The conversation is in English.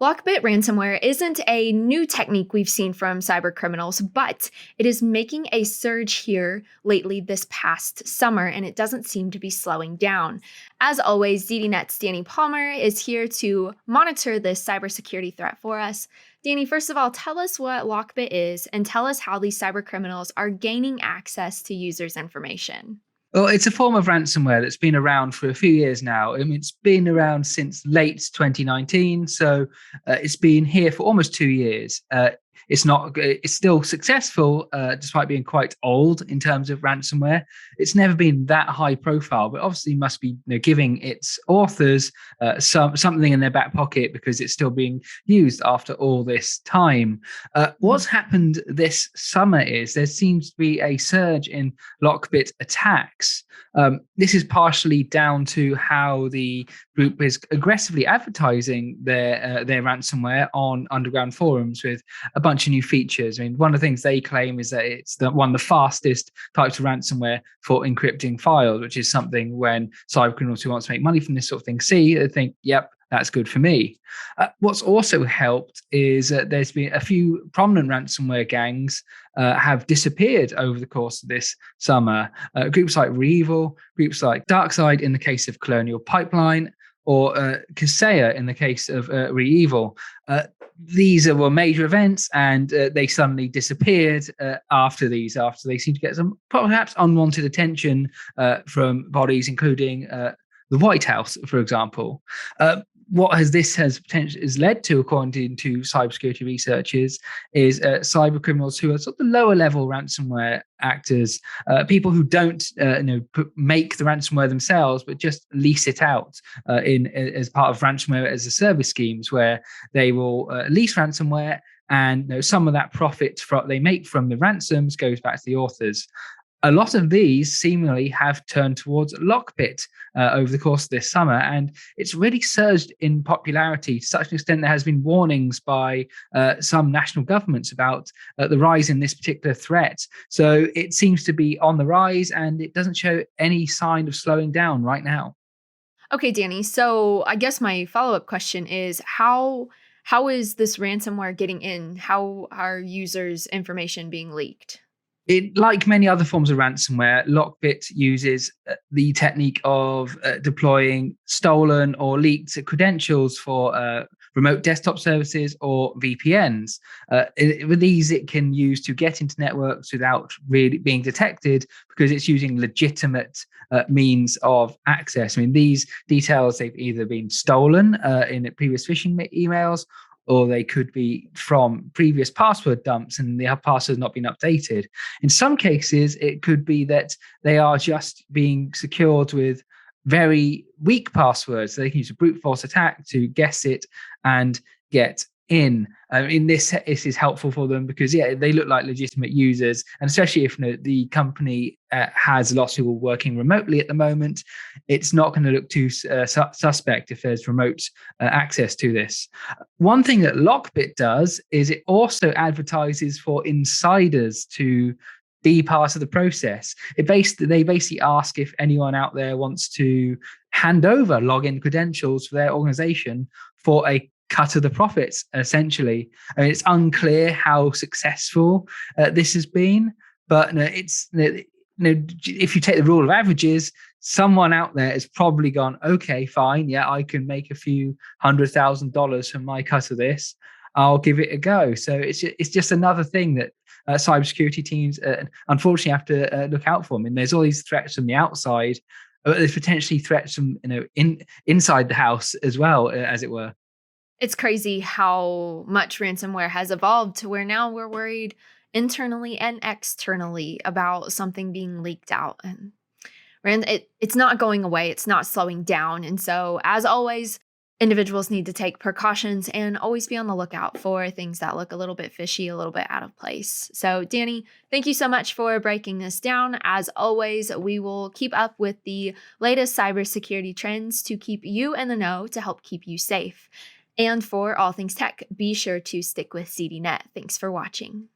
Lockbit ransomware isn't a new technique we've seen from cyber criminals, but it is making a surge here lately this past summer, and it doesn't seem to be slowing down. As always, ZDNet's Danny Palmer is here to monitor this cybersecurity threat for us. Danny, first of all, tell us what Lockbit is and tell us how these cyber criminals are gaining access to users' information. Well, it's a form of ransomware that's been around for a few years now. I mean, it's been around since late 2019, so it's been here for almost 2 years. It's still successful, despite being quite old in terms of ransomware. It's never been that high profile, but obviously must be giving its authors something in their back pocket because it's still being used after all this time. What's happened this summer is there seems to be a surge in Lockbit attacks. This is partially down to how the group is aggressively advertising their ransomware on underground forums with a bunch of new features. I mean, one of the things they claim is that it's one of the fastest types of ransomware for encrypting files, which is something when cyber criminals who want to make money from this sort of thing see, they think, yep, that's good for me. What's also helped is there's been a few prominent ransomware gangs have disappeared over the course of this summer. Groups like REvil, groups like DarkSide in the case of Colonial Pipeline, or Kaseya in the case of REvil. These were major events, and they suddenly disappeared after they seemed to get some perhaps unwanted attention from bodies, including the White House, for example. What this has led to, according to cybersecurity researchers, is cyber criminals who are sort of the lower level ransomware actors, people who don't make the ransomware themselves, but just lease it out as part of ransomware-as-a-service schemes, where they will lease ransomware, and some of that profit they make from the ransoms goes back to the authors. A lot of these seemingly have turned towards Lockbit over the course of this summer, and it's really surged in popularity to such an extent there has been warnings by some national governments about the rise in this particular threat. So it seems to be on the rise, and it doesn't show any sign of slowing down right now. Okay, Danny. So I guess my follow-up question is how is this ransomware getting in? How are users' information being leaked? Like many other forms of ransomware, Lockbit uses the technique of deploying stolen or leaked credentials for remote desktop services or VPNs. With these, it can use to get into networks without really being detected because it's using legitimate means of access. I mean, these details, they've either been stolen in previous phishing emails, or they could be from previous password dumps and the password not been updated. In some cases, it could be that they are just being secured with very weak passwords. So they can use a brute force attack to guess it and get in. This is helpful for them because they look like legitimate users, and especially if the company has lots of people working remotely at the moment, it's not going to look too suspect if there's remote access to this. One thing that Lockbit does is it also advertises for insiders to be part of the process. They basically ask if anyone out there wants to hand over login credentials for their organization for a cut of the profits, essentially. I mean, it's unclear how successful this has been, but if you take the rule of averages, someone out there has probably gone, okay, fine, yeah, I can make a few $100,000 from my cut of this. I'll give it a go. So it's just another thing that cybersecurity teams unfortunately have to look out for. I mean, there's all these threats from the outside, but there's potentially threats from inside the house as well, as it were. It's crazy how much ransomware has evolved to where now we're worried internally and externally about something being leaked out. And it's not going away. It's not slowing down. And so, as always, individuals need to take precautions and always be on the lookout for things that look a little bit fishy, a little bit out of place. So, Danny, thank you so much for breaking this down. As always, we will keep up with the latest cybersecurity trends to keep you in the know to help keep you safe. And for all things tech, be sure to stick with ZDNet. Thanks for watching.